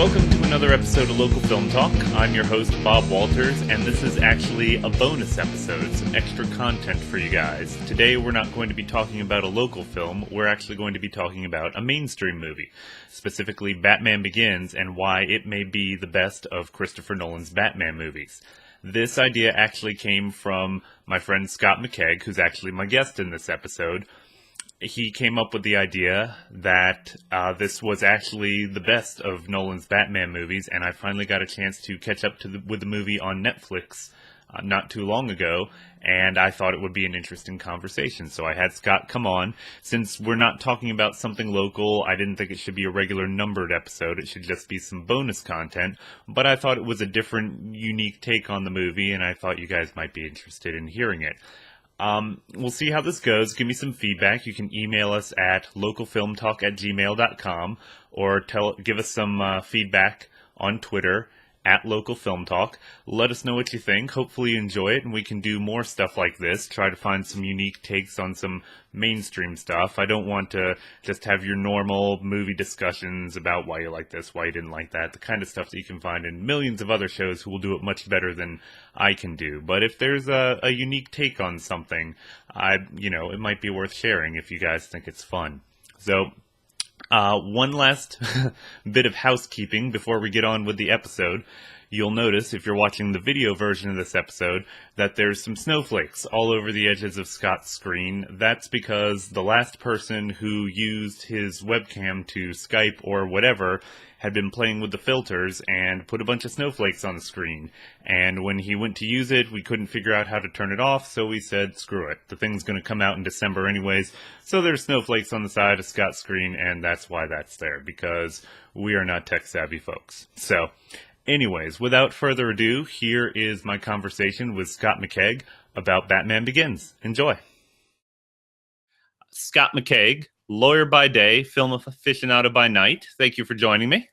Welcome to another episode of Local Film Talk. I'm your host, Bob Walters, and this is actually a bonus episode, some extra content for you guys. Today we're not going to be talking about a local film, we're actually going to be talking about a mainstream movie, specifically Batman Begins and why it may be the best of Christopher Nolan's Batman movies. This idea actually came from my friend Scott McKegg, who's actually my guest in this episode. He came up with the idea that this was actually the best of Nolan's Batman movies, and I finally got a chance to catch up with the movie on Netflix not too long ago, and I thought it would be an interesting conversation. So I had Scott come on. Since we're not talking about something local, I didn't think it should be a regular numbered episode. It should just be some bonus content, but I thought it was a different, unique take on the movie, and I thought you guys might be interested in hearing it. We'll see how this goes. Give me some feedback. You can email us at localfilmtalk@gmail.com or give us some feedback on Twitter at localfilmtalk. Let us know what you think. Hopefully you enjoy it and we can do more stuff like this. Try to find some unique takes on some mainstream stuff. I don't want to just have your normal movie discussions about why you like this, why you didn't like that, the kind of stuff that you can find in millions of other shows who will do it much better than I can do. But if there's a unique take on something, it might be worth sharing if you guys think it's fun. So, one last bit of housekeeping before we get on with the episode. You'll notice, if you're watching the video version of this episode, that there's some snowflakes all over the edges of Scott's screen. That's because the last person who used his webcam to Skype or whatever had been playing with the filters and put a bunch of snowflakes on the screen. And when he went to use it, we couldn't figure out how to turn it off, so we said, screw it. The thing's going to come out in December anyways. So there's snowflakes on the side of Scott's screen, and that's why that's there, because we are not tech-savvy folks. So, anyways, without further ado, here is my conversation with Scott McKegg about Batman Begins. Enjoy. Scott McKegg, lawyer by day, film aficionado by night. Thank you for joining me.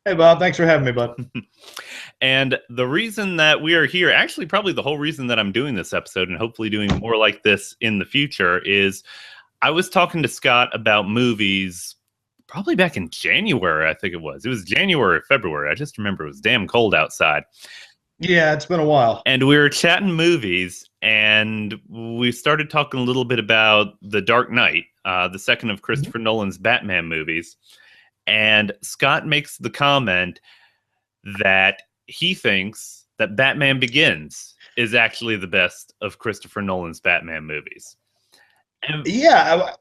Hey, Bob. Thanks for having me, bud. And the reason that we are here, actually probably the whole reason that I'm doing this episode and hopefully doing more like this in the future, is I was talking to Scott about movies probably back in January, I think it was. It was January or February. I just remember it was damn cold outside. Yeah, it's been a while. And we were chatting movies, and we started talking a little bit about The Dark Knight, the second of Christopher Nolan's Batman movies. And Scott makes the comment that he thinks that Batman Begins is actually the best of Christopher Nolan's Batman movies. And yeah,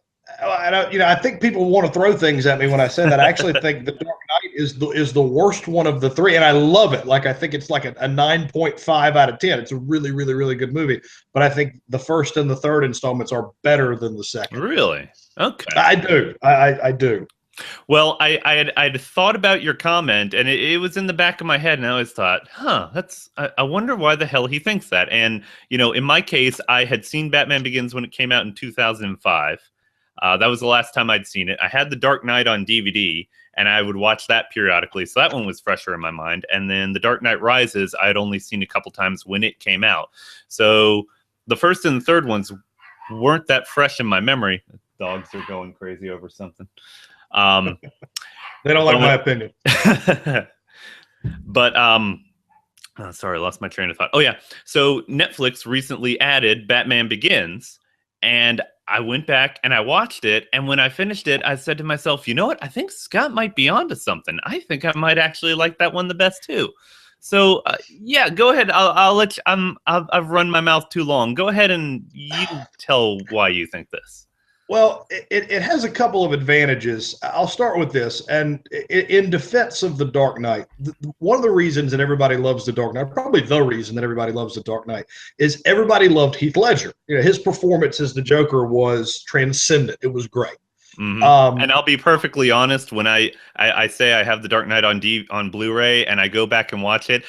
I think people want to throw things at me when I say that. I actually think The Dark Knight is the worst one of the three, and I love it. Like, I think it's like a 9.5 out of 10. It's a really, really, really good movie. But I think the first and the third installments are better than the second. Really? Okay. I do. I do. Well, I'd thought about your comment, and it was in the back of my head, and I always thought, I wonder why the hell he thinks that. And, in my case, I had seen Batman Begins when it came out in 2005. That was the last time I'd seen it. I had The Dark Knight on DVD, and I would watch that periodically, so that one was fresher in my mind. And then The Dark Knight Rises, I had only seen a couple times when it came out. So the first and the third ones weren't that fresh in my memory. The dogs are going crazy over something. They don't like my opinion. But sorry, I lost my train of thought. Oh yeah, so Netflix recently added Batman Begins, and I went back and I watched it, and when I finished it, I said to myself, you know what? I think Scott might be onto something. I think I might actually like that one the best too. So yeah, go ahead. I'll let you. I've run my mouth too long. Go ahead and you tell why you think this. Well, it has a couple of advantages. I'll start with this. And in defense of The Dark Knight, one of the reasons that everybody loves The Dark Knight, probably the reason that everybody loves The Dark Knight, is everybody loved Heath Ledger. His performance as the Joker was transcendent. It was great. Mm-hmm. And I'll be perfectly honest, when I say I have The Dark Knight on Blu-ray and I go back and watch it,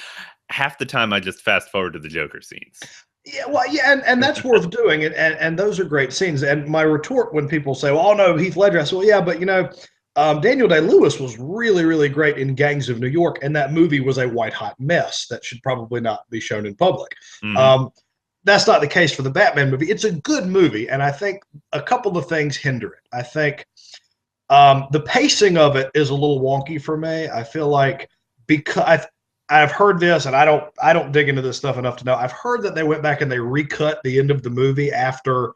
half the time I just fast forward to the Joker scenes. Yeah, well, yeah, and that's worth doing, and those are great scenes. And my retort when people say, "Well, oh no, Heath Ledger," I say, "Well, yeah, but Daniel Day-Lewis was really, really great in Gangs of New York, and that movie was a white-hot mess that should probably not be shown in public." Mm-hmm. That's not the case for the Batman movie. It's a good movie, and I think a couple of things hinder it. I think The pacing of it is a little wonky for me. I feel like because I've heard this, and I don't dig into this stuff enough to know. I've heard that they went back and they recut the end of the movie after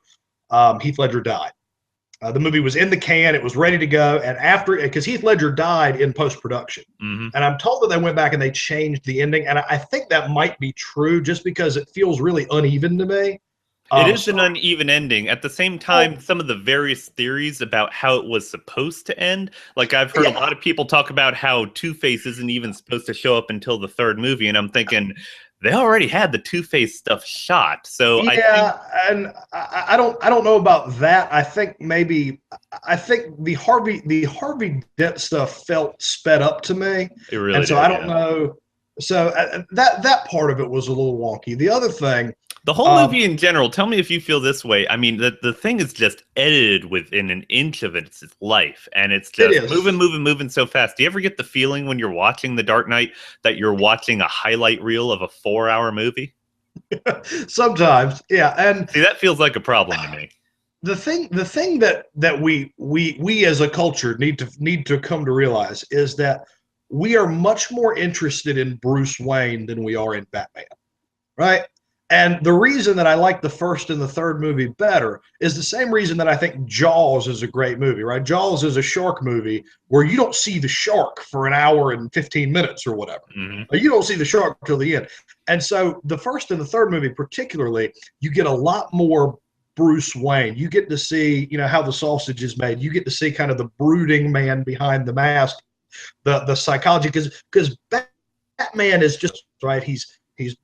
Heath Ledger died. The movie was in the can, it was ready to go, and after, because Heath Ledger died in post production, and I'm told that they went back and they changed the ending, and I think that might be true, just because it feels really uneven to me. It is an uneven ending. At the same time, some of the various theories about how it was supposed to end, like I've heard a lot of people talk about how Two-Face isn't even supposed to show up until the third movie, and I'm thinking they already had the Two-Face stuff shot. So and I don't know about that. I think the Harvey Dent stuff felt sped up to me, it really and so did, I don't know. So that part of it was a little wonky. The other thing, the whole movie in general, tell me if you feel this way. I mean, the thing is just edited within an inch of its life, and it's just moving so fast. Do you ever get the feeling when you're watching The Dark Knight that you're watching a highlight reel of a 4-hour movie? Sometimes, yeah. And see, that feels like a problem to me. The thing that we as a culture need to come to realize is that we are much more interested in Bruce Wayne than we are in Batman, right? And the reason that I like the first and the third movie better is the same reason that I think Jaws is a great movie, right? Jaws is a shark movie where you don't see the shark for an hour and 15 minutes or whatever. You don't see the shark till the end. And so the first and the third movie particularly, you get a lot more Bruce Wayne. You get to see, how the sausage is made. You get to see kind of the brooding man behind the mask, the psychology, because Batman is just, right, he's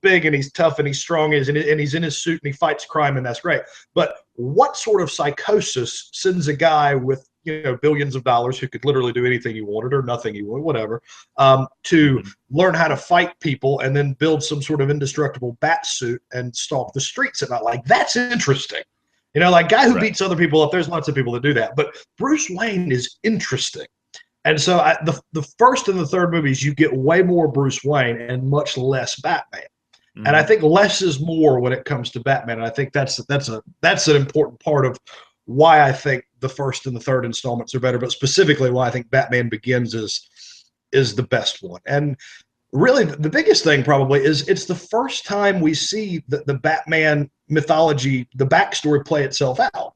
big and he's tough and he's strong and he's in his suit and he fights crime, and that's great. But what sort of psychosis sends a guy with billions of dollars who could literally do anything he wanted or nothing he wanted, whatever, to learn how to fight people and then build some sort of indestructible bat suit and stalk the streets at night? Like, that's interesting. Like, guy who beats other people up, there's lots of people that do that. But Bruce Wayne is interesting. And so the first and the third movies, you get way more Bruce Wayne and much less Batman. And I think less is more when it comes to Batman. And I think that's an important part of why I think the first and the third installments are better, but specifically why I think Batman Begins is the best one. And really, the biggest thing probably is it's the first time we see the Batman mythology, the backstory play itself out.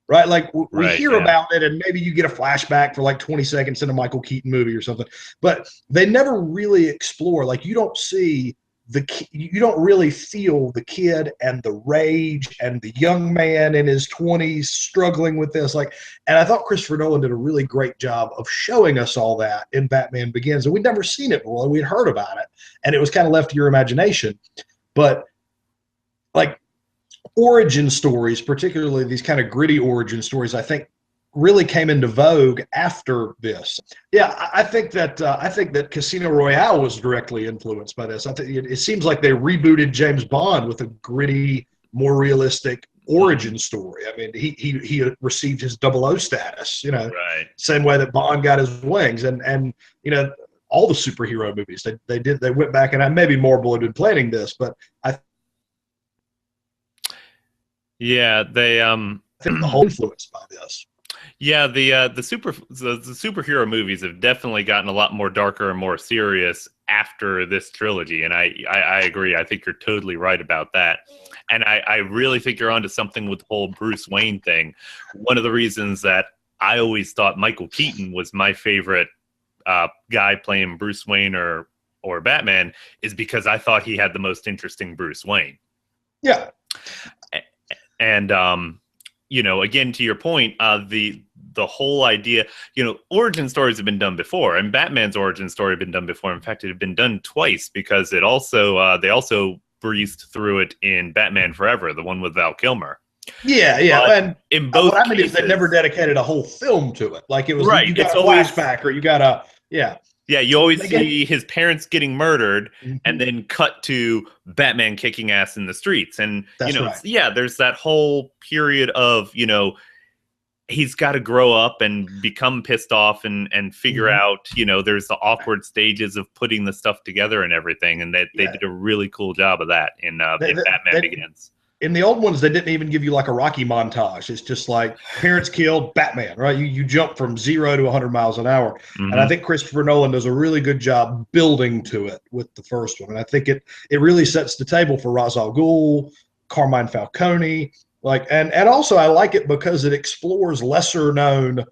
Right? Like, we hear about it, and maybe you get a flashback for like 20 seconds in a Michael Keaton movie or something, but they never really explore. Like, you don't really feel the kid and the rage and the young man in his 20s struggling with this. Like, and I thought Christopher Nolan did a really great job of showing us all that in Batman Begins, and we'd never seen it before. We'd heard about it, and it was kind of left to your imagination. But like, origin stories, particularly these kind of gritty origin stories, I think really came into vogue after this. Yeah, I think that Casino Royale was directly influenced by this. I think it seems like they rebooted James Bond with a gritty, more realistic origin story. I mean, he received his 00 status, same way that Bond got his wings, and all the superhero movies they went back, and I maybe Marvel had been planning this, but I they think the whole influenced by this. Yeah, the superhero movies have definitely gotten a lot more darker and more serious after this trilogy, and I agree. I think you're totally right about that, and I really think you're onto something with the whole Bruce Wayne thing. One of the reasons that I always thought Michael Keaton was my favorite guy playing Bruce Wayne or Batman is because I thought he had the most interesting Bruce Wayne. Yeah. And again, to your point, the whole idea, origin stories have been done before, and Batman's origin story had been done before. In fact, it had been done twice, because it also they also breezed through it in Batman Forever, the one with Val Kilmer. Yeah. But and in both what I mean cases, is they never dedicated a whole film to it. Like, it was right. You got it's a always, flashback, or you got a Yeah, you always see his parents getting murdered, and then cut to Batman kicking ass in the streets. And, there's that whole period of, he's got to grow up and become pissed off and figure out, there's the awkward stages of putting the stuff together and everything. And they did a really cool job of that in Batman Begins. in the old ones, they didn't even give you like a Rocky montage. It's just like parents killed, Batman, right? You jump from 0 to 100 miles an hour, and I Hmm. think Christopher Nolan does a really good job building to it with the first one, and I think it really sets the table for Ra's al Ghul, Carmine Falcone, like, and also I like it because it explores lesser known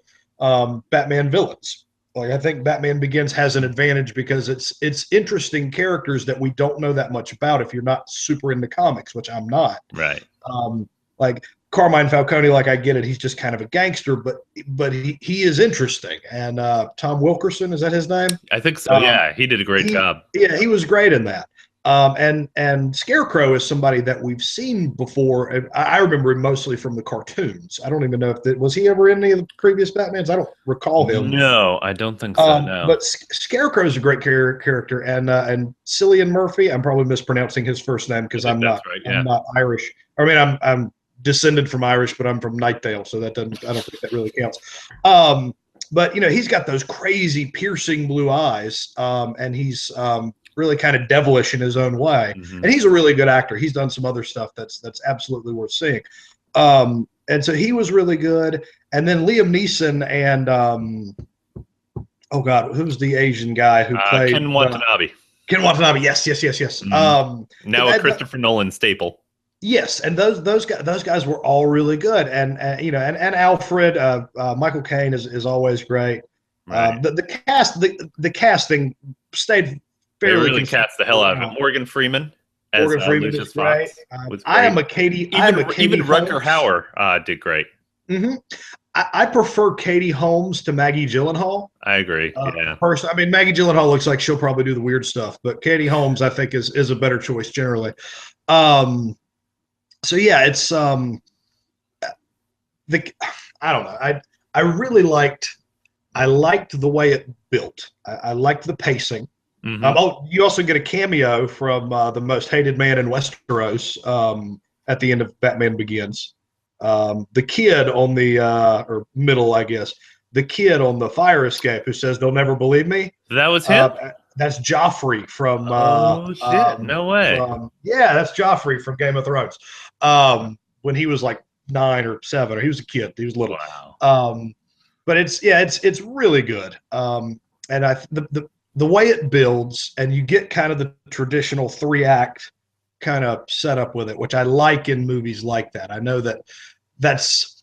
Batman villains. Like I think Batman Begins has an advantage because it's interesting characters that we don't know that much about if you're not super into comics, which I'm not. Right. Like Carmine Falcone, like I get it, he's just kind of a gangster, but he is interesting. And Tom Wilkerson, is that his name? I think so. Um, Yeah, he did a great he job. yeah, he was great in that. And Scarecrow is somebody that we've seen before. And I remember him mostly from the cartoons. I don't even know if was he ever in any of the previous Batmans. I don't recall him. No, I don't think so. No. But Scarecrow is a great character, and Cillian Murphy. I'm probably mispronouncing his first name I because think I'm that's not right. I'm Yeah. not Irish. I mean, I'm descended from Irish, but I'm from Nightdale, so that doesn't. I don't think that really counts. But he's got those crazy, piercing blue eyes, and he's really kind of devilish in his own way. Hmm. And he's a really good actor. He's done some other stuff that's absolutely worth seeing. And so he was really good. And then Liam Neeson and oh God, who was the Asian guy who Ken played Watanabe. Ken Watanabe? Yes, yes, yes, yes. Hmm. Now a Christopher Nolan staple. Yes, and those guys were all really good, and Alfred, Michael Caine is always great. Right. The casting stayed They fairly really consistent cast the hell out of it. throughout. Morgan Freeman as Morgan Freeman is Lucius great. Fox was great. I am Even a Katie even Rutger Holmes. Hauer did great. hmm I prefer Katie Holmes to Maggie Gyllenhaal. I agree. Yeah. Person, I mean, Maggie Gyllenhaal looks like she'll probably do the weird stuff, but Katie Holmes, I think, is a better choice generally. Um, so yeah, it's the I don't know. I really liked the way it built. I liked the pacing. Hmm. You also get a cameo from the most hated man in Westeros at the end of Batman Begins. The kid on the or middle, I guess, the kid on the fire escape who says they'll never believe me. That was him. That's Joffrey Oh shit! No way. from yeah, that's Joffrey from Game of Thrones. When he was like 9 or 7, or he was a kid, he was little. Wow. But it's really good. And the way it builds, and you get kind of the traditional 3-act kind of setup with it, which I like in movies like that. I know that's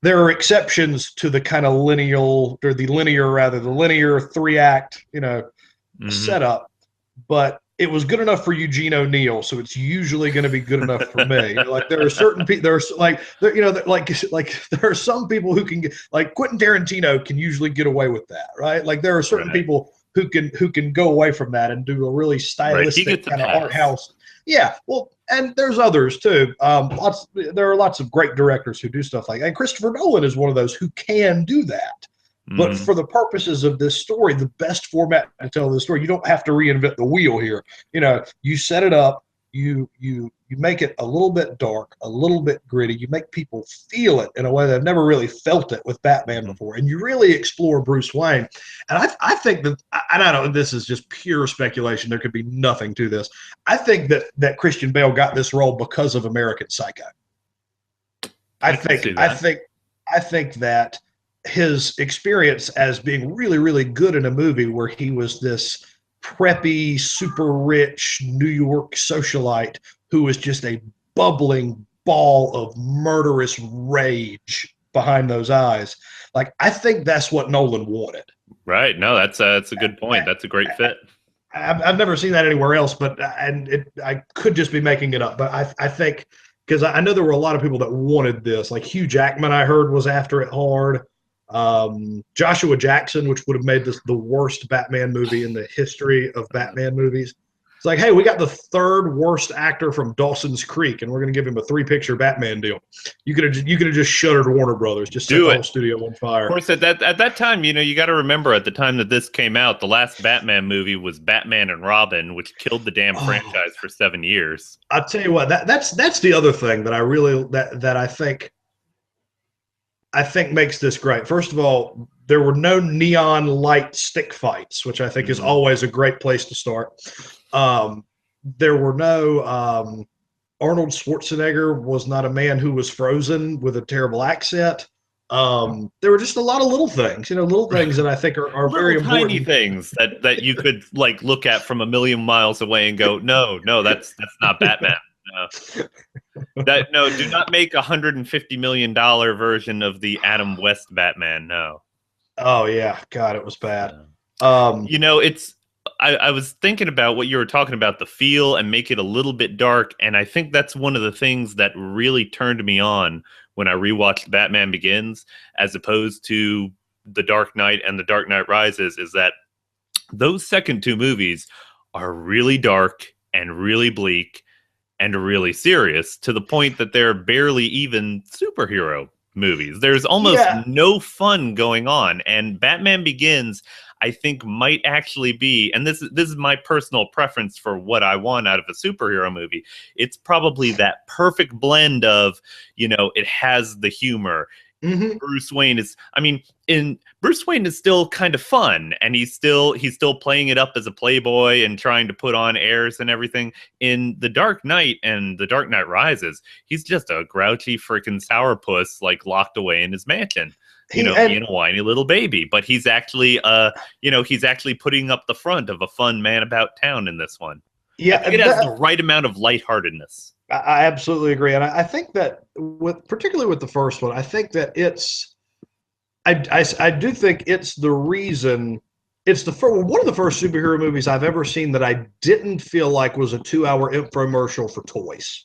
there are exceptions to the kind of the linear 3-act, Hmm. setup, but it was good enough for Eugene O'Neill, so it's usually going to be good enough for me. Like there are certain people, there's like like there are some people who can get, like Quentin Tarantino can usually get away with that, right? Like there are certain Right. people who can go away from that and do a really Right. He stylistic gets a kind of art pass. house. Yeah, well, and there's others too. There are lots of great directors who do stuff like that. And Christopher Nolan is one of those who can do that. But Hmm. for the purposes of this story, the best format to tell the story, you don't have to reinvent the wheel here. You set it up, you make it a little bit dark, a little bit gritty. You make people feel it in a way they've never really felt it with Batman before, and you really explore Bruce Wayne. And I think that, and I don't. This is just pure speculation. There could be nothing to this. I think that Christian Bale got this role because of American Psycho. I I can think see I that. think I think that his experience as being really, really good in a movie where he was this preppy, super rich New York socialite who was just a bubbling ball of murderous rage behind those eyes. Like, I think that's what Nolan wanted. Right. No, that's a good point. That's a great fit. I've never seen that anywhere else, but I could just be making it up. But I think because I know there were a lot of people that wanted this. Like Hugh Jackman, I heard was after it hard. Joshua Jackson, which would have made this the worst Batman movie in the history of Batman movies. It's like, hey, we got the third worst actor from Dawson's Creek, and we're going to give him a 3-picture Batman deal. You could have just shuttered Warner Brothers, just set Do the it. whole studio on Of fire. course, at that time, you got to remember at the time that this came out, the last Batman movie was Batman and Robin, which killed the damn Oh, franchise for 7 years. I'll tell you what, that's the other thing that I really that I think makes this great. First of all, there were no neon light stick fights, which I think is Hmm. always a great place to start. There were no Arnold Schwarzenegger was not a man who was frozen with a terrible accent. There were just a lot of little things, little things that I think are very Little tiny important. things that you could like look at from a million miles away and go, no, no, that's not Batman. No. That no, do not make $150 million version of the Adam West Batman. No. Oh yeah, God, it was bad. No. Um, It's I was thinking about what you were talking about, the feel and make it a little bit dark, and I think that's one of the things that really turned me on when I rewatched Batman Begins, as opposed to The Dark Knight and The Dark Knight Rises, is that those second two movies are really dark and really bleak and really serious to the point that they're barely even superhero movies. There's almost yeah, no fun going on. And Batman Begins, I think, might actually be, and this is my personal preference for what I want out of a superhero movie. It's probably that perfect blend of, it has the humor. hmm Bruce Wayne is, I mean, in Bruce Wayne is still kind of fun, and he's still playing it up as a playboy and trying to put on airs and everything. In The Dark Knight and The Dark Knight Rises, he's just a grouchy freaking sourpuss, like locked away in his mansion, he being a whiny little baby. But he's actually putting up the front of a fun man about town in this one. I yeah, think it has the right amount of lightheartedness. I absolutely agree, and I think that particularly with the first one, I think that I do think it's the reason. It's one of the first superhero movies I've ever seen that I didn't feel like was a 2 hour infomercial for toys.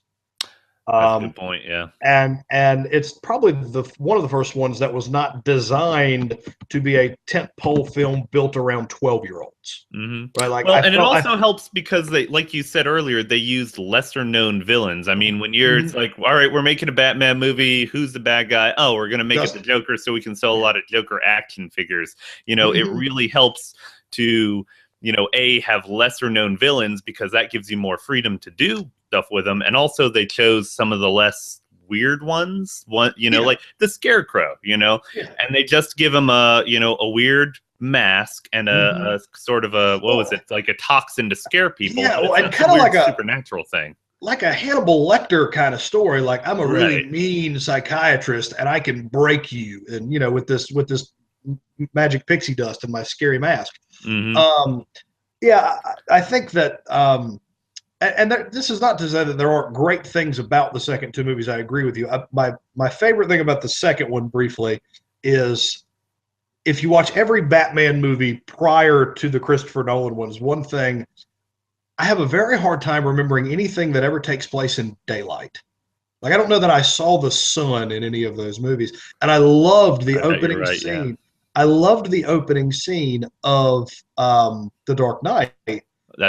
That's a good Um, point. Yeah. and it's probably the one of the first ones that was not designed to be a tentpole film built around 12-year-olds, hmm right? Like Well, I and it felt, also helps because they, like you said earlier, they used lesser known villains. I mean, it's Mhm. like, all right, we're making a Batman movie. Who's the bad guy? Oh, we're going to make it the Just Joker so we can sell a lot of Joker action figures. It mhm. really helps to, have lesser known villains because that gives you more freedom to do stuff with them. And also, they chose some of the less weird ones, Yeah, like the Scarecrow, yeah. and they just give him a weird mask and Mhm. a sort of a, what was Well, it, like a toxin to scare people, yeah, but well, it's and not some kind of weird supernatural thing. like a Hannibal Lecter kind of story. Like I'm a really Right. mean psychiatrist, and I can break you, and with this magic pixie dust and my scary mask. hmm Um, yeah, I think that, this is not to say that there aren't great things about the second two movies. I agree with you. My favorite thing about the second one, briefly, is if you watch every Batman movie prior to the Christopher Nolan ones, one thing I have a very hard time remembering anything that ever takes place in daylight. Like I don't know that I saw the sun in any of those movies, and I loved the You're opening right. Yeah. scene. I loved the opening scene of The Dark Knight That's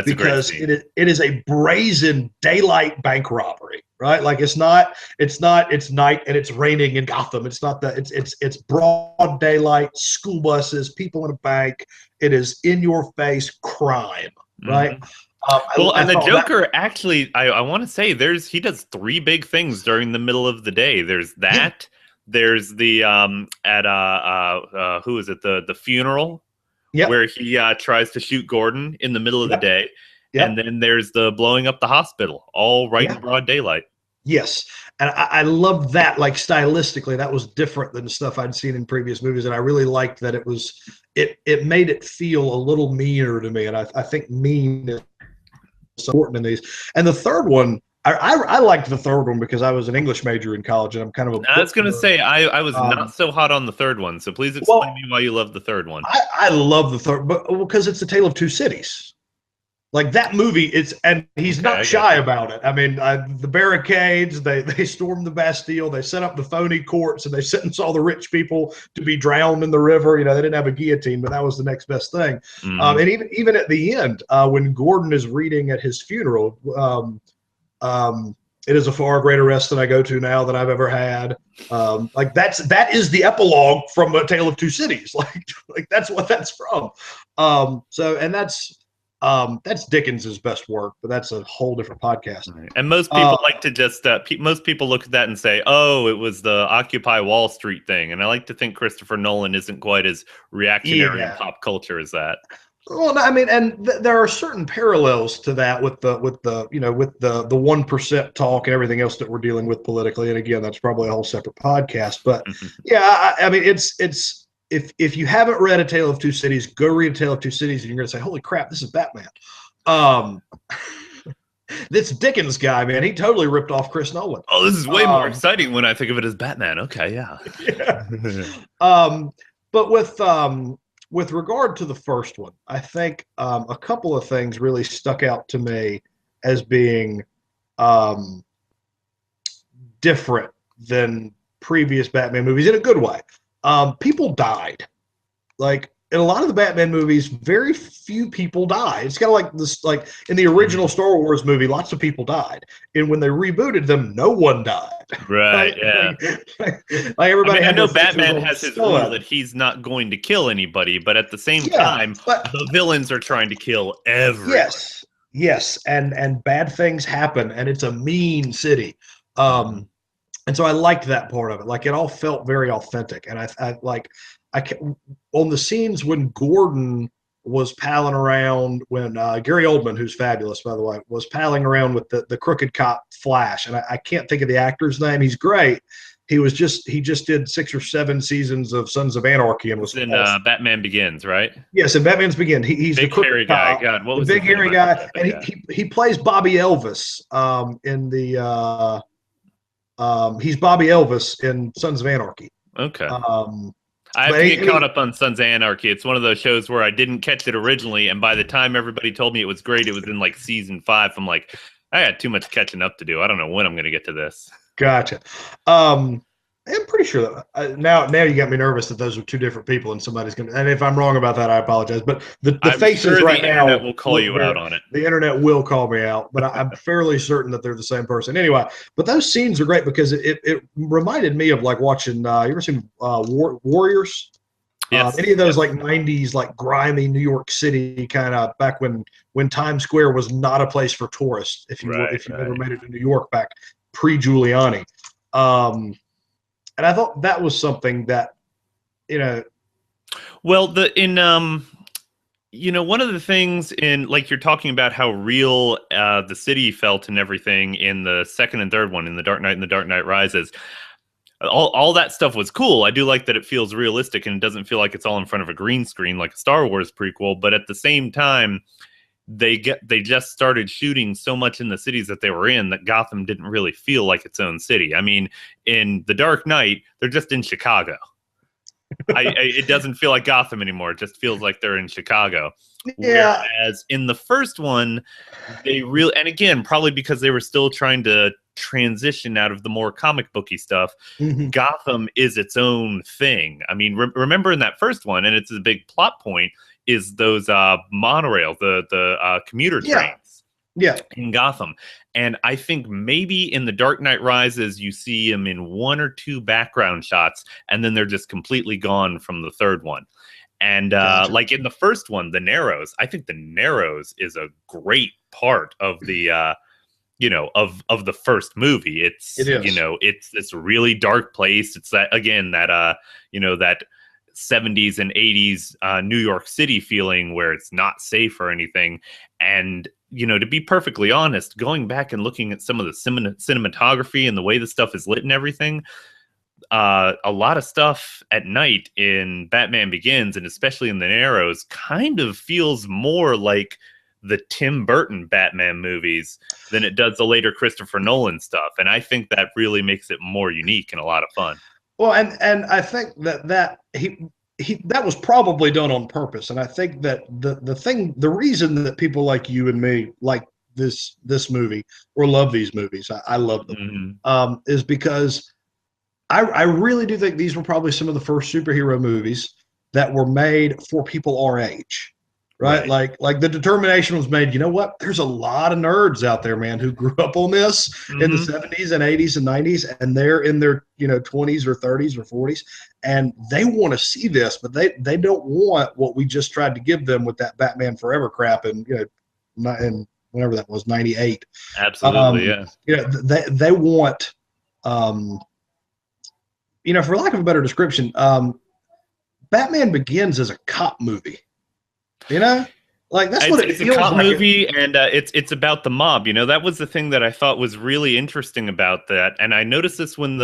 a great because scene. it is a brazen daylight bank robbery, right? Like it's night and it's raining in Gotham. It's not that it's broad daylight, school buses, people in a bank. It is in your face crime, right? hmm Well, I and the thought that, Joker actually, I want to say he does three big things during the middle of the day. There's yeah, that. There's the at who is it, the funeral yep, where he tries to shoot Gordon in the middle of the yep, day, and yep, then there's the blowing up the hospital, all right in yeah. broad daylight. Yes, and I loved that. Like stylistically, that was different than stuff I'd seen in previous movies, and I really liked that it made it feel a little meaner to me, and I think mean is so important in these. And the third one, I liked the third one because I was an English major in college, and I'm kind of a I was book gonna nerd. say I was not Um, so hot on the third one, so please explain well, me why you love the third one. I love the third, but because it's a tale of two cities. Like that movie, and he's Okay, not I got shy you. about it. I mean, the barricades, they stormed the Bastille, they set up the phony courts, and they sentenced all the rich people to be drowned in the river. They didn't have a guillotine, but that was the next best thing. hmm And even at the end, when Gordon is reading at his funeral, um, it is a far greater rest than I go to now than I've ever had. Like that is the epilogue from A Tale of Two Cities. Like that's what that's from. So and that's Dickens's best work, but that's a whole different podcast. Right. And most Uh, people like to just most people look at that and say, "Oh, it was the Occupy Wall Street thing." And I like to think Christopher Nolan isn't quite as reactionary in yeah, pop culture as that. Well, no, I mean, and there are certain parallels to that with the with the 1% talk and everything else that we're dealing with politically. And again, that's probably a whole separate podcast. But yeah, I mean, it's if you haven't read A Tale of Two Cities, go read A Tale of Two Cities, and you're going to say, "Holy crap, this is Batman." Um, this Dickens guy, man, he totally ripped off Chris Nolan. Oh, this is way more exciting when I think of it as Batman. Okay, yeah. Yeah. But with regard to the first one, I think a couple of things really stuck out to me as being um, different than previous Batman movies in a good way. People died. Like in a lot of the Batman movies, very few people died. It's kind of like this, like in the original Star Wars movie, lots of people died, and when they rebooted them, no one died. Right, Like, yeah. like everybody. I mean, I had know their faces Batman on has his stone. rule that he's not going to kill anybody, but at the same Yeah, time, but the villains are trying to kill everybody. yes, and bad things happen, and it's a mean city. Mhm. And so I liked that part of it. Like it all felt very authentic, and I like on the scenes when Gordon was palling around, when Gary Oldman, who's fabulous by the way, was palling around with the crooked cop Flash, and I can't think of the actor's name. He's great. He just did 6 or 7 seasons of Sons of Anarchy and It's was in awesome. Batman Begins, right? Yes, and Batman's Begin. He's the Big crooked hairy guy. cop, God, what the was big his name? hairy I guy, forget, but and yeah. he plays Bobby Elvis in the he's Bobby Elvis in Sons of Anarchy. Okay. Um, I have but to he, get caught up on Sons of Anarchy. It's one of those shows where I didn't catch it originally, and by the time everybody told me it was great, it was in like season 5. I'm like, I had too much catching up to do. I don't know when I'm going to get to this. gotcha. I'm pretty sure that now you got me nervous that those are two different people and somebody's gonna. And if I'm wrong about that, I apologize. But the I'm faces sure the right internet now will call look you out very. on it. The internet will call me out, but I'm fairly certain that they're the same person. Anyway, but those scenes are great because it reminded me of like watching. You ever seen Warriors? Any Yes, of those yes. like '90s like grimy New York City kind of back when Times Square was not a place for tourists. Right, If you ever right. made it to New York back pre Giuliani. Um, and I thought that was something that you know. Well, one of the things in like you're talking about how real the city felt and everything in the second and third one in the Dark Knight and the Dark Knight Rises. All that stuff was cool. I do like that it feels realistic and it doesn't feel like it's all in front of a green screen like a Star Wars prequel. But at the same time, they just started shooting so much in the cities that they were in that Gotham didn't really feel like its own city. I mean, in The Dark Knight, they're just in Chicago. It doesn't feel like Gotham anymore. It just feels like they're in Chicago. Yeah. Whereas in the first one, they really, and again, probably because they were still trying to transition out of the more comic booky stuff, Mm-hmm. Gotham is its own thing. I mean, remember in that first one, and it's a big plot point, is those monorail, the commuter Yeah. trains Yeah. in Gotham. And I think maybe in The Dark Knight Rises, you see them in 1 or 2 background shots, and then they're just completely gone from the third one. And Gotcha. like in the first one, the Narrows, I think the Narrows is a great part of the of the first movie. It's It is. it's this really dark place. It's that again that that 70s and 80s New York City feeling where it's not safe or anything. And to be perfectly honest, going back and looking at some of the cinematography and the way the stuff is lit and everything, a lot of stuff at night in Batman Begins and especially in the Narrows kind of feels more like the Tim Burton Batman movies than it does the later Christopher Nolan stuff. And I think that really makes it more unique and a lot of fun. Well, and I think that he that was probably done on purpose. And I think that the reason that people like you and me like this movie or love these movies, I love them, Mm-hmm. is because I really do think these were probably some of the first superhero movies that were made for people our age. Right? Right. Like the determination was made, you know what? There's a lot of nerds out there, man, who grew up on this in the Mm-hmm. 70s and 80s and 90s, and they're in their 20s or 30s or 40s, and they want to see this, but they don't want what we just tried to give them with that Batman Forever crap and and whenever that was, 98. Absolutely, yeah. They want for lack of a better description, Batman Begins is a cop movie. You know, like that's what it It's a feels cop like. It. movie, and it's about the mob. You know, that was the thing that I thought was really interesting about that. And I noticed this when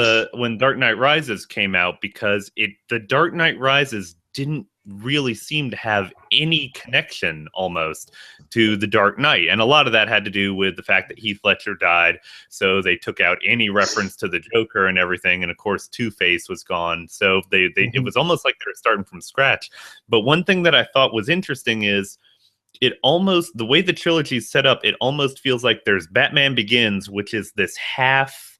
Dark Knight Rises came out, because the Dark Knight Rises didn't really seem to have any connection almost to the Dark Knight, and a lot of that had to do with the fact that Heath Ledger died, so they took out any reference to the Joker and everything, and of course Two-Face was gone, so they it Mhm. was almost like they were starting from scratch. But one thing that I thought was interesting is it almost, the way the trilogy is set up, it almost feels like there's Batman Begins, which is this half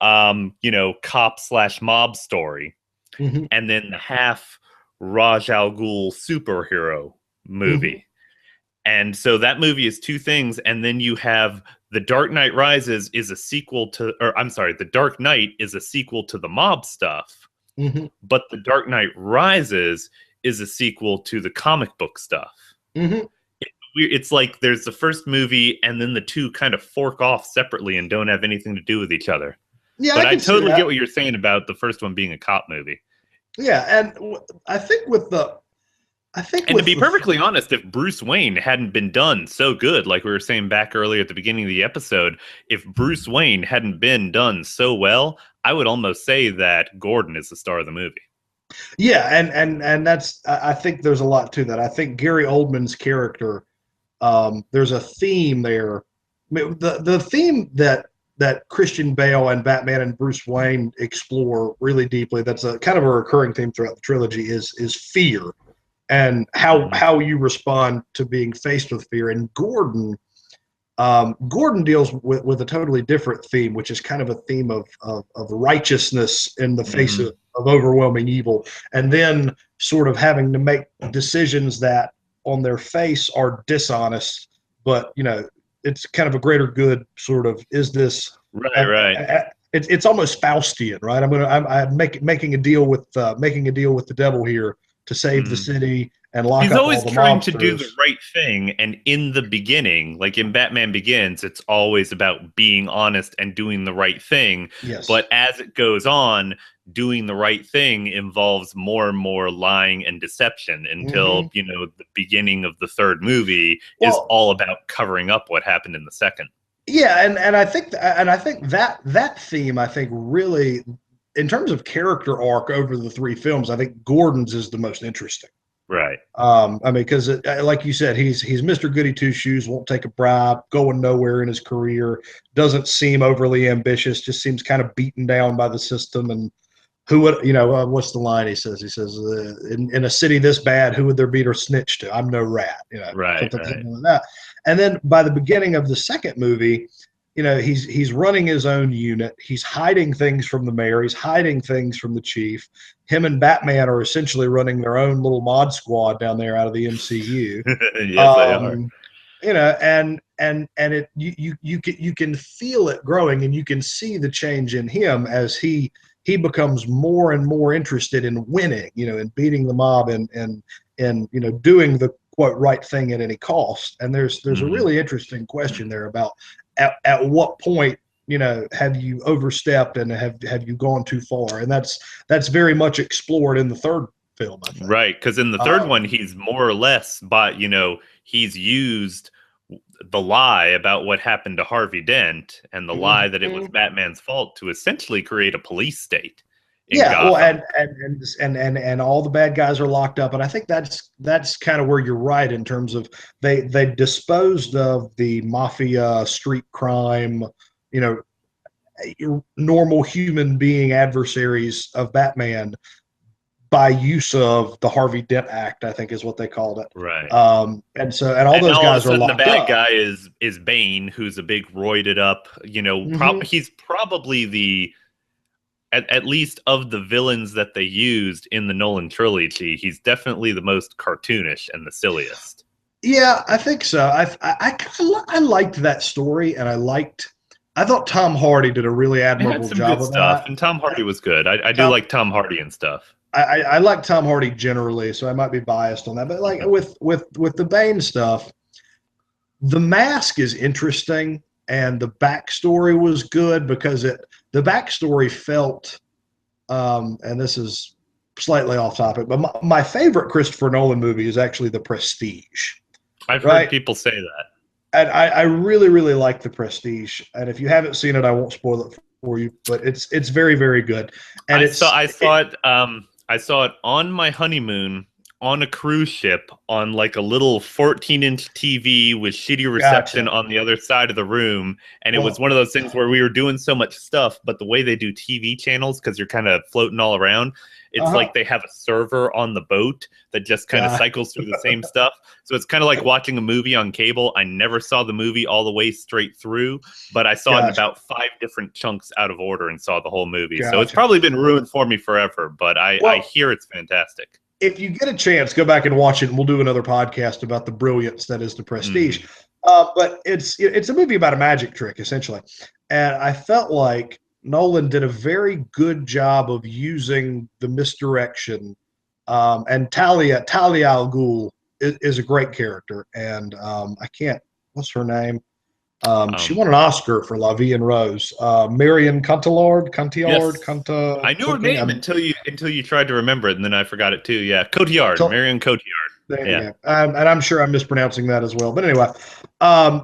cop slash mob story, Mhm. and then the half Raj Al Ghul superhero Mhm. movie. And so that movie is two things, and then you have The Dark Knight Rises is a sequel to, or I'm sorry, The Dark Knight is a sequel to the mob stuff, Mhm. but The Dark Knight Rises is a sequel to the comic book stuff. Mhm. It's like there's the first movie, and then the two kind of fork off separately and don't have anything to do with each other. Yeah, I But I can see totally get that. what you're saying about the first one being a cop movie. Yeah, and I think with the, I think And to with be the, perfectly honest, if Bruce Wayne hadn't been done so good, like we were saying back earlier at the beginning of the episode, if Bruce Wayne hadn't been done so well, I would almost say that Gordon is the star of the movie. yeah, and that's, I think there's a lot to that. I think Gary Oldman's character, there's a theme there. I mean, the theme that Christian Bale and Batman and Bruce Wayne explore really deeply. That's a kind of a recurring theme throughout the trilogy is fear and Mhm. how you respond to being faced with fear. And Gordon deals with a totally different theme, which is kind of a theme of righteousness in the face Mhm. of overwhelming evil, and then sort of having to make decisions that on their face are dishonest, but it's kind of a greater good sort of, is this Right, right. it's almost Faustian, right? I'm making a deal with the devil here to save the Mhm. city and lock He's up all always the trying to do the mobsters. right thing, and in the beginning, like in Batman Begins, it's always about being honest and doing the right thing. Yes. But as it goes on, doing the right thing involves more and more lying and deception until, Hmm. the beginning of the third movie is Well, all about covering up what happened in the second. yeah, and I think that theme, I think, really, in terms of character arc over the three films, I think Gordon's is the most interesting. Right. I mean, because like you said, he's Mr. Goody Two Shoes, won't take a bribe, going nowhere in his career, doesn't seem overly ambitious, just seems kind of beaten down by the system. And who would, what's the line he says? He says, in a city this bad, who would there be to snitch to? I'm no rat, Right, something, right. something like that. And then by the beginning of the second movie, he's running his own unit. He's hiding things from the mayor. He's hiding things from the chief. Him and Batman are essentially running their own little mod squad down there out of the MCU. Yes, they are. Um, and it you can feel it growing, and you can see the change in him as he becomes more and more interested in winning, in beating the mob, and doing the quote right thing at any cost. And there's a Mhm. really interesting question there about at what point have you overstepped and have you gone too far, and that's very much explored in the third film, I think. Right, because in the third one, he's more or less, but he's used the lie about what happened to Harvey Dent and the lie that it was Mhm. Batman's fault to essentially create a police state in Yeah, well, Gotham. and all the bad guys are locked up, and I think that's kind of where you're right in terms of they disposed of the mafia, street crime, you know, normal human being adversaries of Batman by use of the Harvey Dent Act, I think is what they called it. Right. And all And those now all of a guys are sudden, the locked bad up. guy is Bane, who's a big roided up. Hmm. He's probably the at least of the villains that they used in the Nolan trilogy. He's definitely the most cartoonish and the silliest. Yeah, I think so. I liked that story, and I thought Tom Hardy did a really It had admirable some job good of stuff, that. and Tom Hardy was good. I do Tom, like Tom Hardy and stuff. I like Tom Hardy generally, so I might be biased on that. But like with the Bane stuff, the mask is interesting, and the backstory was good because the backstory felt, and this is slightly off topic, but my favorite Christopher Nolan movie is actually The Prestige, I've heard right? people say that. And I really, really like The Prestige. And if you haven't seen it, I won't spoil it for you, but it's very, very good. And I saw it on my honeymoon on a cruise ship on like a little 14-inch TV with shitty reception gotcha. on the other side of the room. And it was Well, one of those things where we were doing so much stuff, but the way they do TV channels, because you're kind of floating all around, it's uh-huh. like they have a server on the boat that just kind of Got, cycles through the same stuff. So it's kind of like watching a movie on cable. I never saw the movie all the way straight through, but I saw it in gotcha. about 5 different chunks out of order and saw the whole movie. So it's Gotcha. probably been ruined for me forever, but I Well, hear it's fantastic. if you get a chance, go back and watch it, and we'll do another podcast about the brilliance that is The Mm-hmm. Prestige. But it's a movie about a magic trick, essentially, and I felt like Nolan did a very good job of using the misdirection. And Talia al Ghul is a great character, and I can't. What's her name? She Um, won an Oscar for La Vie en Rose. Marion yes, Cunta I knew her something. name until you tried to remember it, and then I forgot it too. Yeah, Cotillard, So, Marion Cotillard. there you Yeah. go. And I'm sure I'm mispronouncing that as well. But anyway,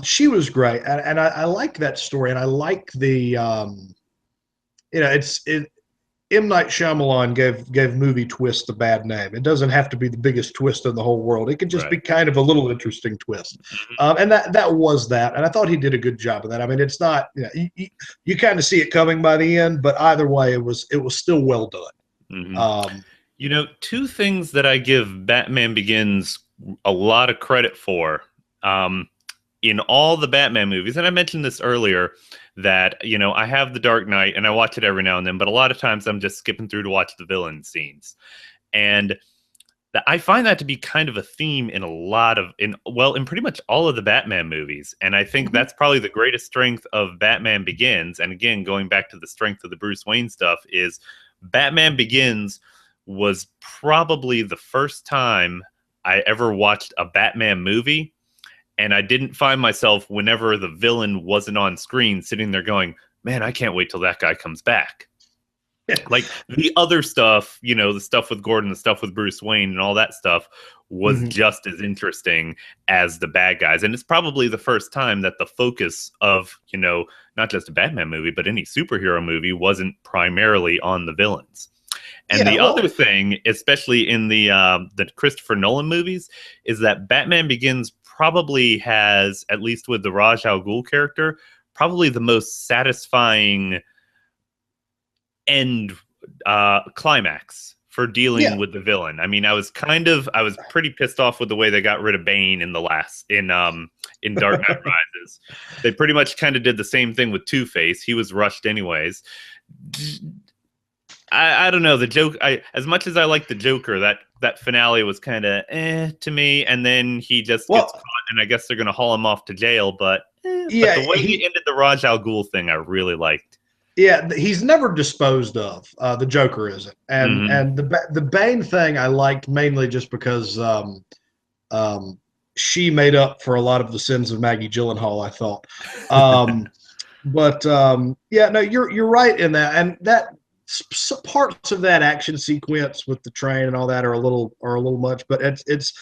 she was great, and I like that story, and I like the it's it. M. Night Shyamalan gave movie twist a bad name. It doesn't have to be the biggest twist in the whole world. It could just Right. be kind of a little interesting twist, Mhm. and that was that. And I thought he did a good job of that. I mean, it's not you kind of see it coming by the end, but either way, it was still well done. Mhm. Um, Two things that I give Batman Begins a lot of credit for. Um, in all the Batman movies, and I mentioned this earlier, that I have the Dark Knight and I watch it every now and then, but a lot of times I'm just skipping through to watch the villain scenes, and I find that to be kind of a theme in in pretty much all of the Batman movies, and I think mhm. that's probably the greatest strength of Batman Begins. And again, going back to the strength of the Bruce Wayne stuff, is Batman Begins was probably the first time I ever watched a Batman movie and I didn't find myself whenever the villain wasn't on screen sitting there going, man, I can't wait till that guy comes back. Like the other stuff, the stuff with Gordon, the stuff with Bruce Wayne and all that stuff was Mhm. just as interesting as the bad guys. And it's probably the first time that the focus of, not just a Batman movie, but any superhero movie wasn't primarily on the villains. And Yeah, the other well, thing, especially in the Christopher Nolan movies, is that Batman Begins probably has, at least with the Raj Al Ghul character, probably the most satisfying end climax for dealing yeah, with the villain. I mean, I was pretty pissed off with the way they got rid of Bane in Dark Knight Rises. They pretty much kind of did the same thing with Two-Face. He was rushed anyways. I don't know the joke. I As much as I like the Joker, that finale was kind of to me. And then he just gets well, caught, and I guess they're gonna haul him off to jail. But yeah. the way he ended the Raj Al Ghul thing, I really liked. Yeah, he's never disposed of. The Joker isn't, and Hmm. the Bane thing I liked mainly just because um, she made up for a lot of the sins of Maggie Gyllenhaal. I thought, but yeah, no, you're right in that, and that parts of that action sequence with the train and all that are a little much, but it's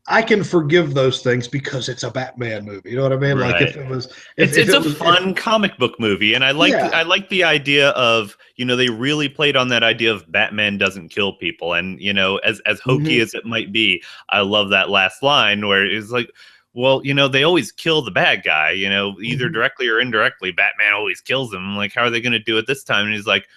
I can forgive those things because it's a Batman movie. You know what I mean? Like Right. if it was if It's it a was if fun comic book movie, and I yeah. like the idea of they really played on that idea of Batman doesn't kill people, and as hokey Mhm. as it might be, I love that last line where it's like, well, they always kill the bad guy, either Mhm. directly or indirectly. Batman always kills them. I'm like, how are they going to do it this time? And he's like,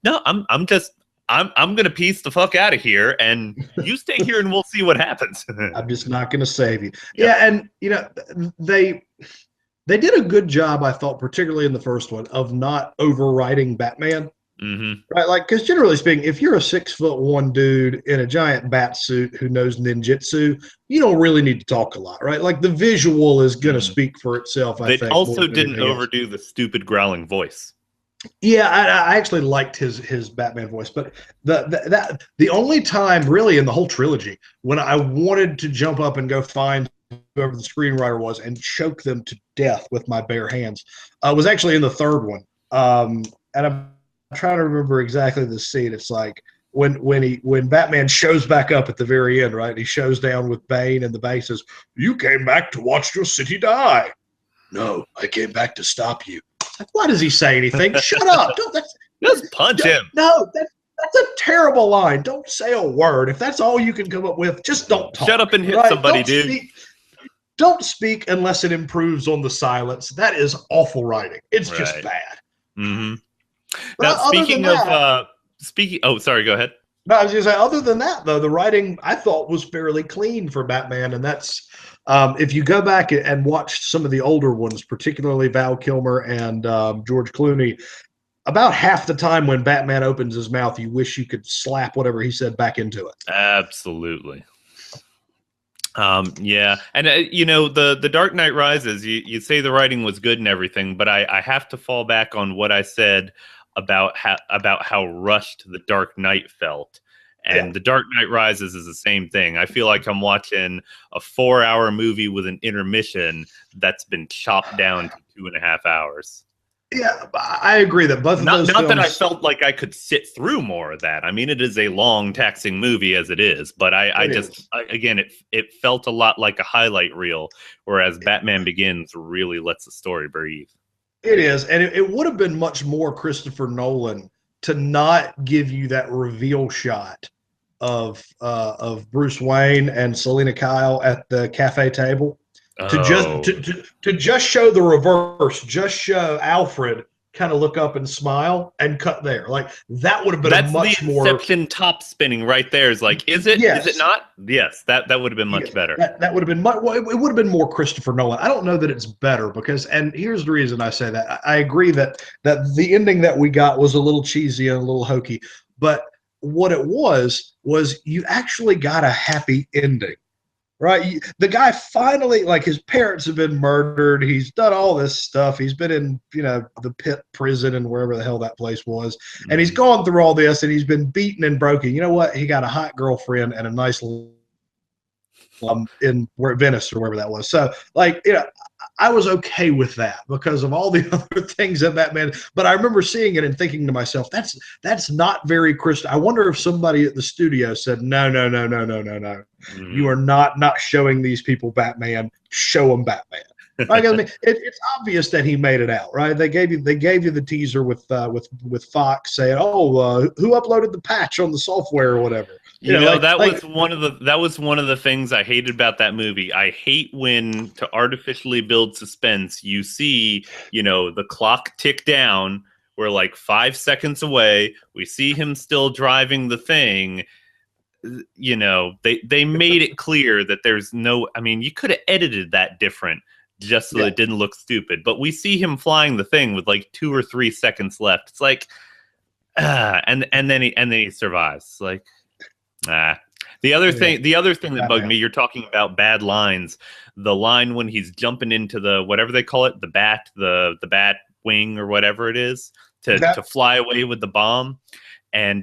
no, I'm just I'm gonna piece the fuck out of here, and you stay here, and we'll see what happens. I'm just not going to save you. Yep. Yeah, and they did a good job, I thought, particularly in the first one, of not overriding Batman. Hmm. Right, like because generally speaking, if you're a 6'1" dude in a giant bat suit who knows ninjutsu, you don't really need to talk a lot, right? Like the visual is going to Hmm. speak for itself, I They think, more also than didn't anything else. overdo the stupid growling voice. Yeah, I actually liked his Batman voice, but the only time really in the whole trilogy when I wanted to jump up and go find whoever the screenwriter was and choke them to death with my bare hands was actually in the third one. And I'm trying to remember exactly the scene. It's like when Batman shows back up at the very end, right? He shows down with Bane, and the Bane says, "You came back to watch your city die." No, I came back to stop you. Like, why does he say anything? Shut up! Just punch him. No, that's a terrible line. Don't say a word. If that's all you can come up with, just don't talk. Shut up and hit somebody, dude. Don't speak unless it improves on the silence. That is awful writing. It's just bad. Mm-hmm. But now, speaking. Oh, sorry. Go ahead. No, I was going to say, other than that, though, the writing I thought was fairly clean for Batman, and that's if you go back and watch some of the older ones, particularly Val Kilmer and George Clooney. About half the time when Batman opens his mouth, you wish you could slap whatever he said back into it. Absolutely. Yeah, and the Dark Knight Rises. You say the writing was good and everything, but I have to fall back on what I said about how rushed the Dark Knight felt, and the Dark Knight Rises is the same thing. I feel like I'm watching a 4-hour movie with an intermission that's been chopped down to 2.5 hours. Yeah, I agree that both of those not films... that I felt like I could sit through more of that. I mean, it is a long, taxing movie as it is, but again, it felt a lot like a highlight reel, whereas Batman Begins really lets the story breathe. It is, and it would have been much more Christopher Nolan to not give you that reveal shot of Bruce Wayne and Selina Kyle at the cafe table. To just show the reverse, just show Alfred kind of look up and smile and cut there. Like, that would have been a much more... That's the Inception top spinning right there. Is like, is it? Yes. Is it not? Yes, that would have been much better. That would have been much... Well, it would have been more Christopher Nolan. I don't know that it's better because, and here's the reason I say that. I agree that the ending that we got was a little cheesy and a little hokey, but what it was you actually got a happy ending. Right, the guy finally, like, his parents have been murdered. He's done all this stuff. He's been in, the pit prison and wherever the hell that place was, and he's gone through all this, and he's been beaten and broken. You know what? He got a hot girlfriend and a nice in Venice or wherever that was. So, like, I was okay with that because of all the other things that Batman. But I remember seeing it and thinking to myself, that's not very Christian. I wonder if somebody at the studio said, no. Mm-hmm. You are not showing these people Batman. Show them Batman. Like, I mean, it's obvious that he made it out, right? They gave you the teaser with Fox saying, who uploaded the patch on the software or whatever. Was one of the things I hated about that movie. I hate when, to artificially build suspense, you see, the clock tick down. We're like 5 seconds away. We see him still driving the thing. They made it clear that there's no. I mean, you could have edited that different just so it didn't look stupid. But we see him flying the thing with like 2 or 3 seconds left. It's like, and then he survives. It's like. The other thing that bugged me, you're talking about bad lines. The line when he's jumping into the whatever they call it, the bat wing or whatever it is, to fly away with the bomb, and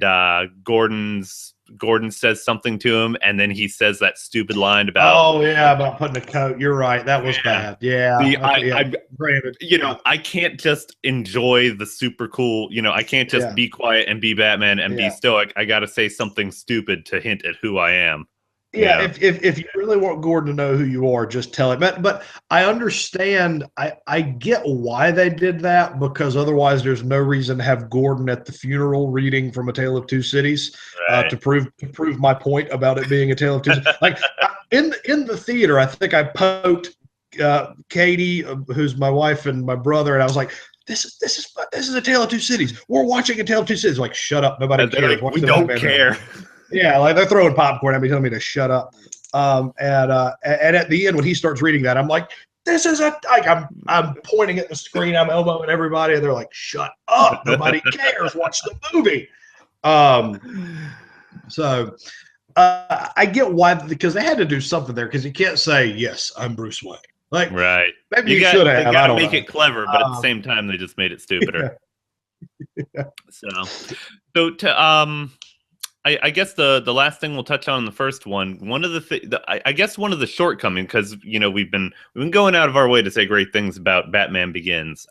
Gordon says something to him, and then he says that stupid line about about putting a coat. You're right, that was bad. I can't just enjoy the super cool. I can't just be quiet and be Batman and be stoic. I got to say something stupid to hint at who I am. Yeah, if you really want Gordon to know who you are, just tell him. But I understand. I get why they did that, because otherwise there's no reason to have Gordon at the funeral reading from A Tale of Two Cities to prove my point about it being A Tale of Two Cities. Like, in the theater, I think I poked Katie, who's my wife, and my brother, and I was like, This is A Tale of Two Cities. We're watching A Tale of Two Cities. Like, shut up, nobody cares. Like, we don't care. Yeah, like, they're throwing popcorn at me, telling me to shut up. And at the end, when he starts reading that, I'm like, this is I'm pointing at the screen, I'm elbowing everybody, and they're like, shut up, nobody cares. Watch the movie. So I get why, because they had to do something there, because you can't say, yes, I'm Bruce Wayne. Like, right. Maybe you should have. They got to make it clever, but at the same time, they just made it stupider. So to I guess the last thing we'll touch on in the first one of the I guess one of the shortcomings, because we've been going out of our way to say great things about Batman Begins,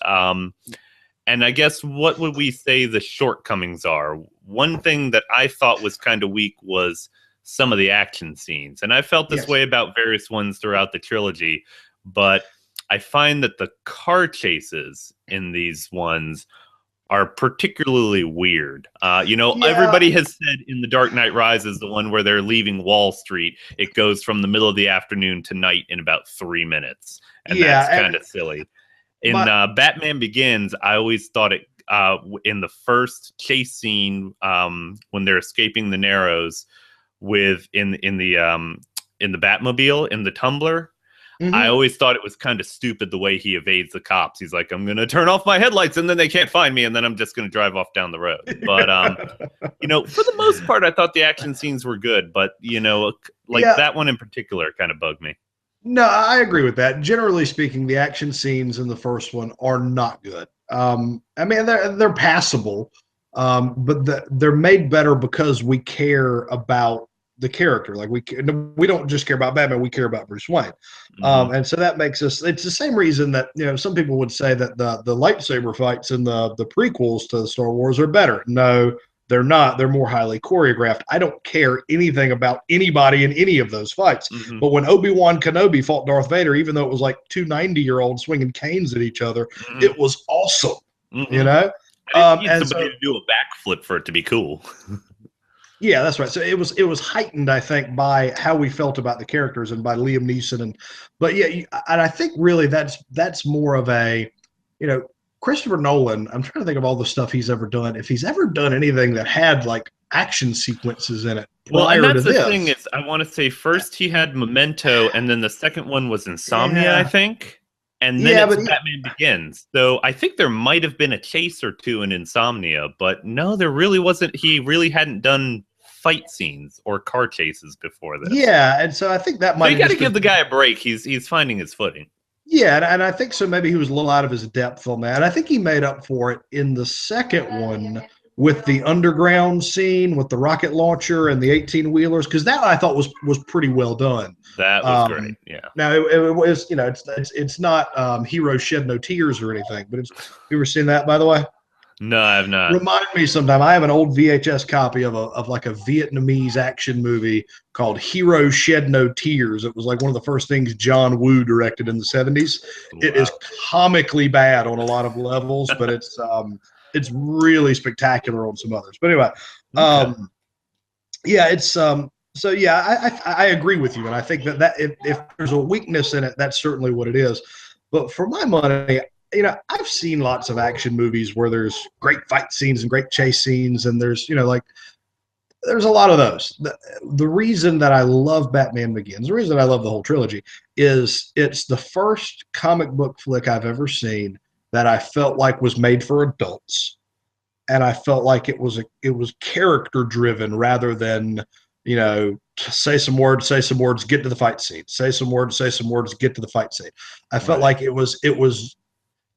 And I guess what would we say the shortcomings are? One thing that I thought was kind of weak was some of the action scenes. And I felt this Yes. way about various ones throughout the trilogy, but I find that the car chases in these ones are particularly weird. Yeah. Everybody has said in The Dark Knight Rises, the one where they're leaving Wall Street, it goes from the middle of the afternoon to night in about 3 minutes. And Yeah. that's kind of silly. In My, Batman Begins, I always thought it in the first chase scene when they're escaping the Narrows with in the Batmobile in the Tumbler. I mhm. always thought it was kind of stupid the way he evades the cops. He's like, I'm going to turn off my headlights and then they can't find me and then I'm just going to drive off down the road. But, for the most part, I thought the action scenes were good. But, like Yeah. that one in particular kind of bugged me. No, I agree with that. Generally speaking, the action scenes in the first one are not good. I mean, they're passable, but they're made better because we care about the character. Like we don't just care about Batman; we care about Bruce Wayne, Hmm. and so that makes us. It's the same reason that some people would say that the lightsaber fights in the prequels to Star Wars are better. No, they're not. They're more highly choreographed. I don't care anything about anybody in any of those fights. Hmm. But when Obi-Wan Kenobi fought Darth Vader, even though it was like two 90-year-olds swinging canes at each other, Hmm. it was awesome, you Hmm. know? I didn't need And somebody so, to do a backflip for it to be cool. yeah, that's right. So it was heightened, I think, by how we felt about the characters and by Liam Neeson. But yeah, and I think really that's more of a, you know, Christopher Nolan. I'm trying to think of all the stuff he's ever done. If he's ever done anything that had like action sequences in it Well, and prior to that's the thing this, is, I want to say first he had Memento, and then the second one was Insomnia, I yeah, think, and then yeah, it's but Batman Begins. So I think there might have been a chase or two in Insomnia, but no, there really wasn't. He really hadn't done fight scenes or car chases before this. yeah, and so I think that So might you have got to just give been the guy a break. He's finding his footing. yeah, and I think so. Maybe he was a little out of his depth on that. And I think he made up for it in the second one with the underground scene with the rocket launcher and the 18 wheelers, because that I thought was pretty well done. That was great. Yeah. Now it was it's not Hero Shed No Tears or anything, but it's you ever seen that by the way? No, I have not. Remind me sometime. I have an old VHS copy of like a Vietnamese action movie called Hero Shed No Tears. It was like one of the first things John Woo directed in the 70s. It is Wow. comically bad on a lot of levels, but it's really spectacular on some others. But anyway, Okay. yeah, it's so yeah, I agree with you, and I think that if there's a weakness in it, that's certainly what it is. But for my money, I've seen lots of action movies where there's great fight scenes and great chase scenes, and there's like there's a lot of those. The reason that I love Batman Begins, the reason I love the whole trilogy, is it's the first comic book flick I've ever seen that I felt like was made for adults, and I felt like it was character driven rather than say some words, get to the fight scene, say some words, get to the fight scene. I felt Right. like it was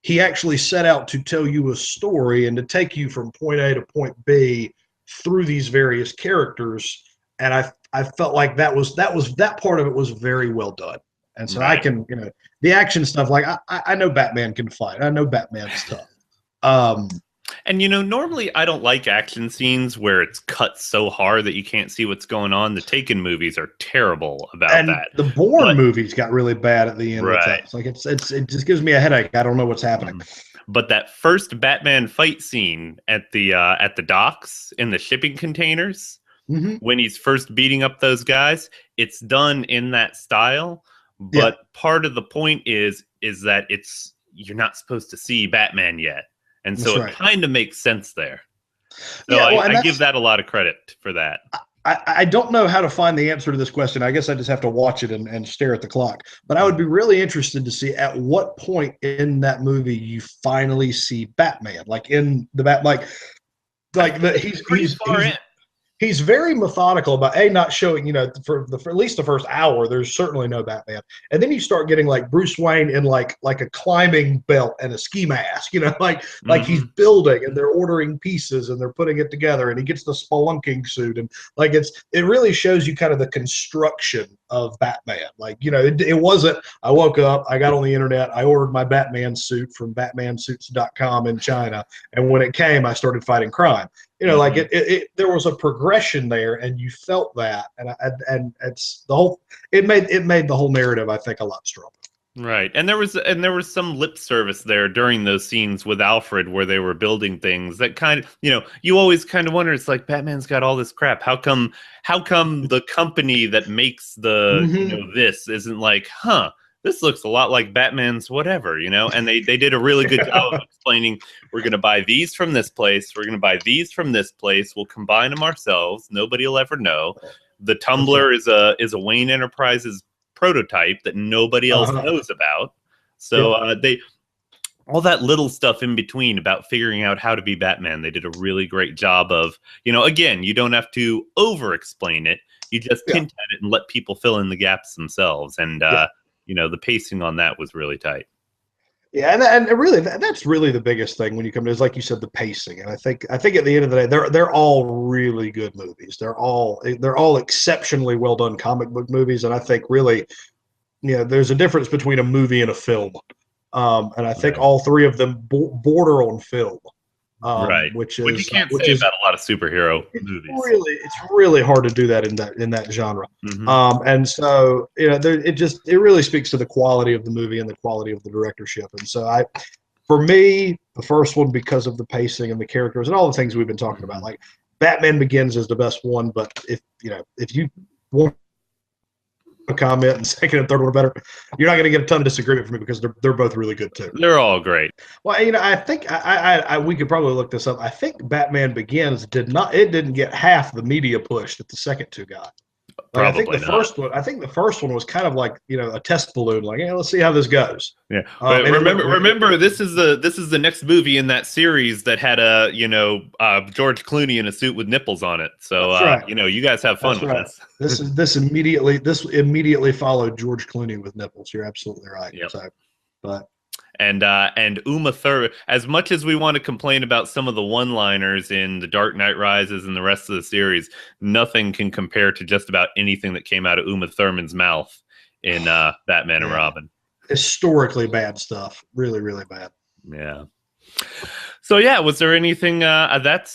he actually set out to tell you a story and to take you from point A to point B through these various characters. And I felt like that part of it was very well done. And so I Right. can, the action stuff, like I know Batman can fight. I know Batman's tough. Um, And normally I don't like action scenes where it's cut so hard that you can't see what's going on. The Taken movies are terrible about and that. the Bourne But movies got really bad at the end with that. right. It's like it just gives me a headache. I don't know what's happening. Mhm. But that first Batman fight scene at the docks in the shipping containers Hmm. when he's first beating up those guys, it's done in that style. Yeah, But part of the point is that it's you're not supposed to see Batman yet. And that's so it right. kind of makes sense there. So Yeah, well, and I give that's that a lot of credit for that. I don't know how to find the answer to this question. I guess I just have to watch it and stare at the clock. But I would Mhm. be really interested to see at what point in that movie you finally see Batman, like in the bat, like I the think it's pretty far he's in. he's very methodical about not showing, for at least the first hour, there's certainly no Batman. And then you start getting like Bruce Wayne in like a climbing belt and a ski mask, like he's Hmm. building and they're ordering pieces and they're putting it together and he gets the spelunking suit and like it really shows you kind of the construction of Batman. Like, it wasn't I woke up, I got on the internet, I ordered my Batman suit from batmansuits.com in China, and when it came, I started fighting crime. Like Hmm. there was a progression there, and you felt that, and it's the whole. It made the whole narrative, I think, a lot stronger. Right. And there was some lip service there during those scenes with Alfred where they were building things that kind of, you always kind of wonder, it's like Batman's got all this crap. How come the company that makes Hmm. this isn't like, huh, this looks a lot like Batman's whatever, and they did a really good job of explaining, we're going to buy these from this place, we're going to buy these from this place, we'll combine them ourselves, nobody will ever know. The That's right. Tumblr is a Wayne Enterprises prototype that nobody else Uh-huh. knows about. So Yep. they all that little stuff in between about figuring out how to be Batman, they did a really great job of, again, you don't have to over explain it. You just Yeah. hint at it and let people fill in the gaps themselves. And Yeah. the pacing on that was really tight. Yeah, and really that's really the biggest thing when you come to is like you said, the pacing. And I think at the end of the day, they're all really good movies. They're all exceptionally well done comic book movies, and I think really, there's a difference between a movie and a film. And I think Right. all three of them border on film, Right. which Which you is can't which say is about a lot of superhero it's movies. really hard to do that in that genre. Hmm. And so it really speaks to the quality of the movie and the quality of the directorship. And so for me, the first one, because of the pacing and the characters and all the things we've been talking about, Hmm. like Batman Begins is the best one. But if you want to comment and second and third one are better, you're not going to get a ton of disagreement from me because they're both really good too. They're all great. Well, I think we could probably look this up. I think Batman Begins didn't get half the media push that the second two got. Like Probably not. I think the first one was kind of like a test balloon. Like, let's see how this goes. Yeah, but And it remember, went remember, this is the next movie in that series that had a George Clooney in a suit with nipples on it. So That's right. you guys have fun That's with right. this. This immediately followed George Clooney with nipples. You're absolutely right. Yep. So, but And Uma Thurman, as much as we want to complain about some of the one-liners in The Dark Knight Rises and the rest of the series, nothing can compare to just about anything that came out of Uma Thurman's mouth in Batman and yeah, Robin. historically bad stuff. Really, really bad. Yeah. So yeah, was there anything that's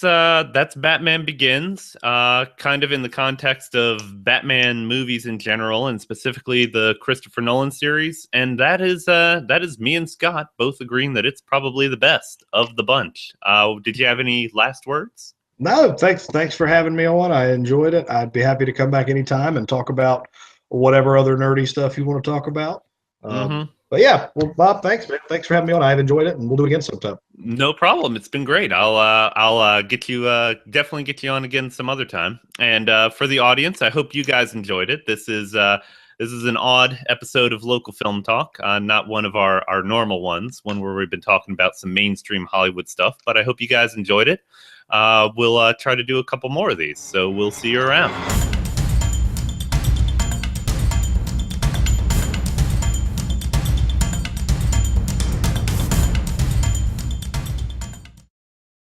Batman Begins, kind of in the context of Batman movies in general, and specifically the Christopher Nolan series, and that is me and Scott both agreeing that it's probably the best of the bunch. Did you have any last words? No, thanks for having me on. I enjoyed it. I'd be happy to come back anytime and talk about whatever other nerdy stuff you want to talk about. Mm-hmm. But yeah, well, Bob, thanks, man. Thanks for having me on. I've enjoyed it, and we'll do it again sometime. No problem. It's been great. I'll get you definitely get you on again some other time. And for the audience, I hope you guys enjoyed it. This is an odd episode of Local Film Talk, not one of our normal ones, one where we've been talking about some mainstream Hollywood stuff. But I hope you guys enjoyed it. We'll try to do a couple more of these. So we'll see you around.